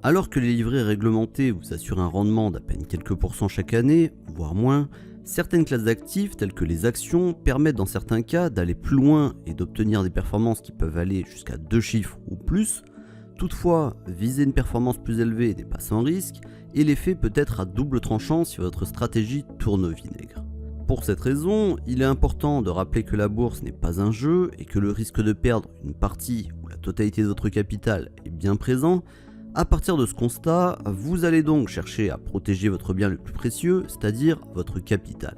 Alors que les livrets réglementés vous assurent un rendement d'à peine quelques pourcents chaque année, voire moins, certaines classes d'actifs, telles que les actions, permettent dans certains cas d'aller plus loin et d'obtenir des performances qui peuvent aller jusqu'à 2 chiffres ou plus. Toutefois, viser une performance plus élevée n'est pas sans risque, et l'effet peut être à double tranchant si votre stratégie tourne au vinaigre. Pour cette raison, il est important de rappeler que la bourse n'est pas un jeu et que le risque de perdre une partie ou la totalité de votre capital est bien présent. À partir de ce constat, vous allez donc chercher à protéger votre bien le plus précieux, c'est-à-dire votre capital.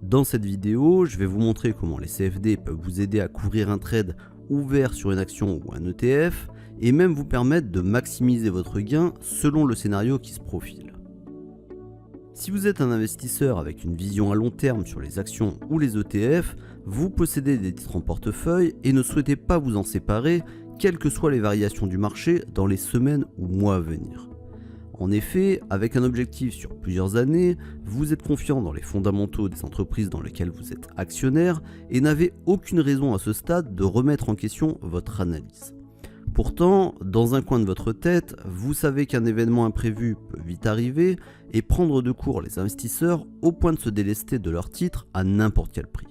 Dans cette vidéo, je vais vous montrer comment les CFD peuvent vous aider à couvrir un trade ouvert sur une action ou un ETF, et même vous permettre de maximiser votre gain selon le scénario qui se profile. Si vous êtes un investisseur avec une vision à long terme sur les actions ou les ETF, vous possédez des titres en portefeuille et ne souhaitez pas vous en séparer, quelles que soient les variations du marché dans les semaines ou mois à venir. En effet, avec un objectif sur plusieurs années, vous êtes confiant dans les fondamentaux des entreprises dans lesquelles vous êtes actionnaire et n'avez aucune raison à ce stade de remettre en question votre analyse. Pourtant, dans un coin de votre tête, vous savez qu'un événement imprévu peut vite arriver et prendre de court les investisseurs au point de se délester de leurs titres à n'importe quel prix.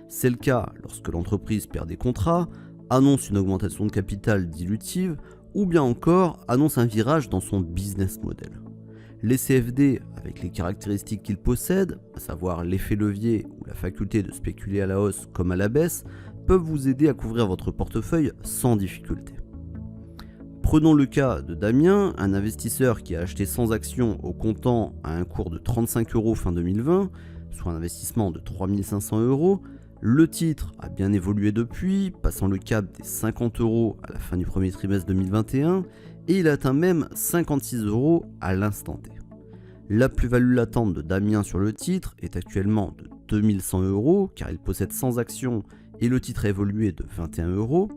C'est le cas lorsque l'entreprise perd des contrats, annonce une augmentation de capital dilutive ou bien encore annonce un virage dans son business model. Les CFD, avec les caractéristiques qu'ils possèdent, à savoir l'effet levier ou la faculté de spéculer à la hausse comme à la baisse, peuvent vous aider à couvrir votre portefeuille sans difficulté. Prenons le cas de Damien, un investisseur qui a acheté 100 actions au comptant à un cours de 35 € fin 2020, soit un investissement de 3500 €. Le titre a bien évolué depuis, passant le cap des 50 € à la fin du premier trimestre 2021, et il atteint même 56 € à l'instant T. La plus-value latente de Damien sur le titre est actuellement de 2100 € car il possède 100 actions et le titre a évolué de 21 €.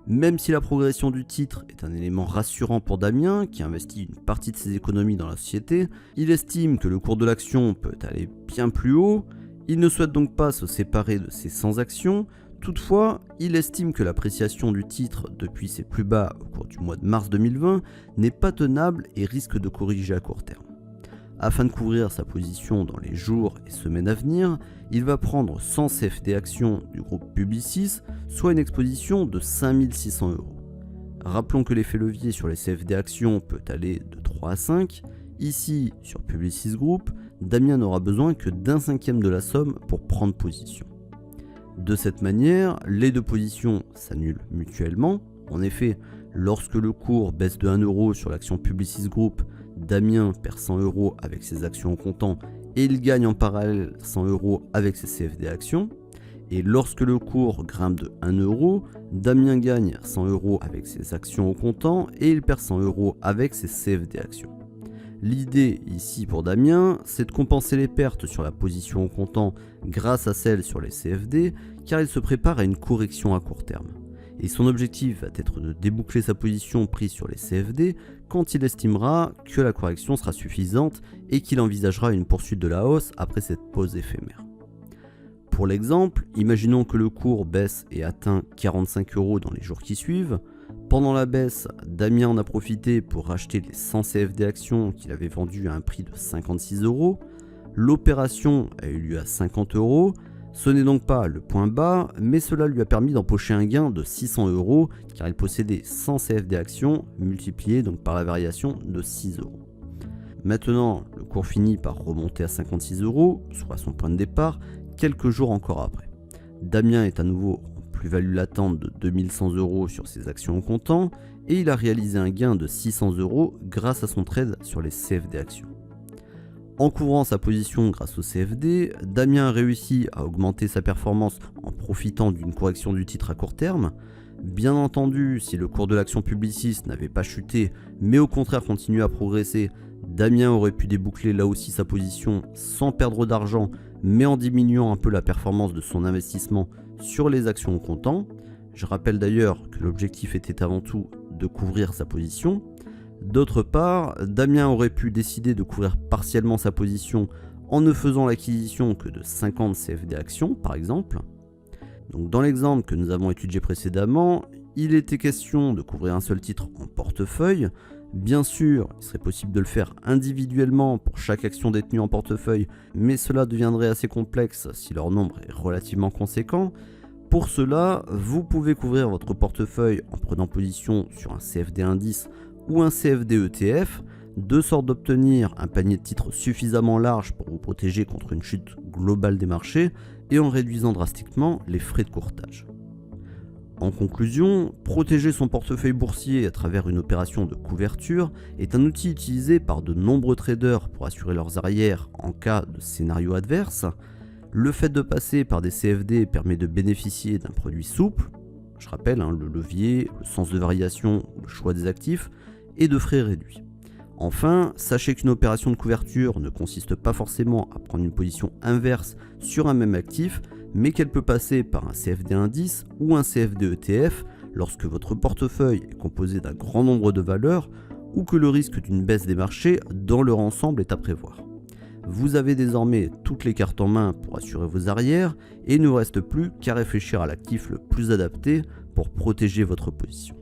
Même si la progression du titre est un élément rassurant pour Damien, qui investit une partie de ses économies dans la société, il estime que le cours de l'action peut aller bien plus haut. Il ne souhaite donc pas se séparer de ses 100 actions. Toutefois, il estime que l'appréciation du titre depuis ses plus bas au cours du mois de mars 2020 n'est pas tenable et risque de corriger à court terme. Afin de couvrir sa position dans les jours et semaines à venir, il va prendre 100 CFD actions du groupe Publicis, soit une exposition de 5600 €. Rappelons que l'effet levier sur les CFD actions peut aller de 3 à 5. Ici, sur Publicis Group, Damien n'aura besoin que d'1/5 de la somme pour prendre position. De cette manière, les deux positions s'annulent mutuellement. En effet, lorsque le cours baisse de 1 € sur l'action Publicis Group, Damien perd 100 € avec ses actions en comptant et il gagne en parallèle 100 € avec ses CFD actions. Et lorsque le cours grimpe de 1 €, Damien gagne 100 € avec ses actions au comptant et il perd 100 € avec ses CFD actions. L'idée ici pour Damien, c'est de compenser les pertes sur la position au comptant grâce à celles sur les CFD, car il se prépare à une correction à court terme. Et son objectif va être de déboucler sa position prise sur les CFD quand il estimera que la correction sera suffisante et qu'il envisagera une poursuite de la hausse après cette pause éphémère. Pour l'exemple, imaginons que le cours baisse et atteint 45 € dans les jours qui suivent. Pendant la baisse, Damien en a profité pour racheter les 100 CFD actions qu'il avait vendues à un prix de 56 €. L'opération a eu lieu à 50 €. Ce n'est donc pas le point bas, mais cela lui a permis d'empocher un gain de 600 € car il possédait 100 CFD actions multipliées donc par la variation de 6 €. Maintenant, le cours finit par remonter à 56 €, soit son point de départ, quelques jours encore après. Damien est à nouveau en plus-value latente de 2100 € sur ses actions au comptant et il a réalisé un gain de 600 € grâce à son trade sur les CFD actions. En couvrant sa position grâce au CFD, Damien a réussi à augmenter sa performance en profitant d'une correction du titre à court terme. Bien entendu, si le cours de l'action Publicis n'avait pas chuté, mais au contraire continué à progresser, Damien aurait pu déboucler là aussi sa position sans perdre d'argent, mais en diminuant un peu la performance de son investissement sur les actions au comptant. Je rappelle d'ailleurs que l'objectif était avant tout de couvrir sa position. D'autre part, Damien aurait pu décider de couvrir partiellement sa position en ne faisant l'acquisition que de 50 CFD actions par exemple. Donc dans l'exemple que nous avons étudié précédemment, il était question de couvrir un seul titre en portefeuille. Bien sûr, il serait possible de le faire individuellement pour chaque action détenue en portefeuille, mais cela deviendrait assez complexe si leur nombre est relativement conséquent. Pour cela, vous pouvez couvrir votre portefeuille en prenant position sur un CFD indice ou un CFD ETF, de sorte d'obtenir un panier de titres suffisamment large pour vous protéger contre une chute globale des marchés et en réduisant drastiquement les frais de courtage. En conclusion, protéger son portefeuille boursier à travers une opération de couverture est un outil utilisé par de nombreux traders pour assurer leurs arrières en cas de scénario adverse. Le fait de passer par des CFD permet de bénéficier d'un produit souple, je rappelle, le levier, le sens de variation, le choix des actifs, et de frais réduits. Enfin, sachez qu'une opération de couverture ne consiste pas forcément à prendre une position inverse sur un même actif, mais qu'elle peut passer par un CFD indice ou un CFD ETF lorsque votre portefeuille est composé d'un grand nombre de valeurs ou que le risque d'une baisse des marchés dans leur ensemble est à prévoir. Vous avez désormais toutes les cartes en main pour assurer vos arrières et il ne vous reste plus qu'à réfléchir à l'actif le plus adapté pour protéger votre position.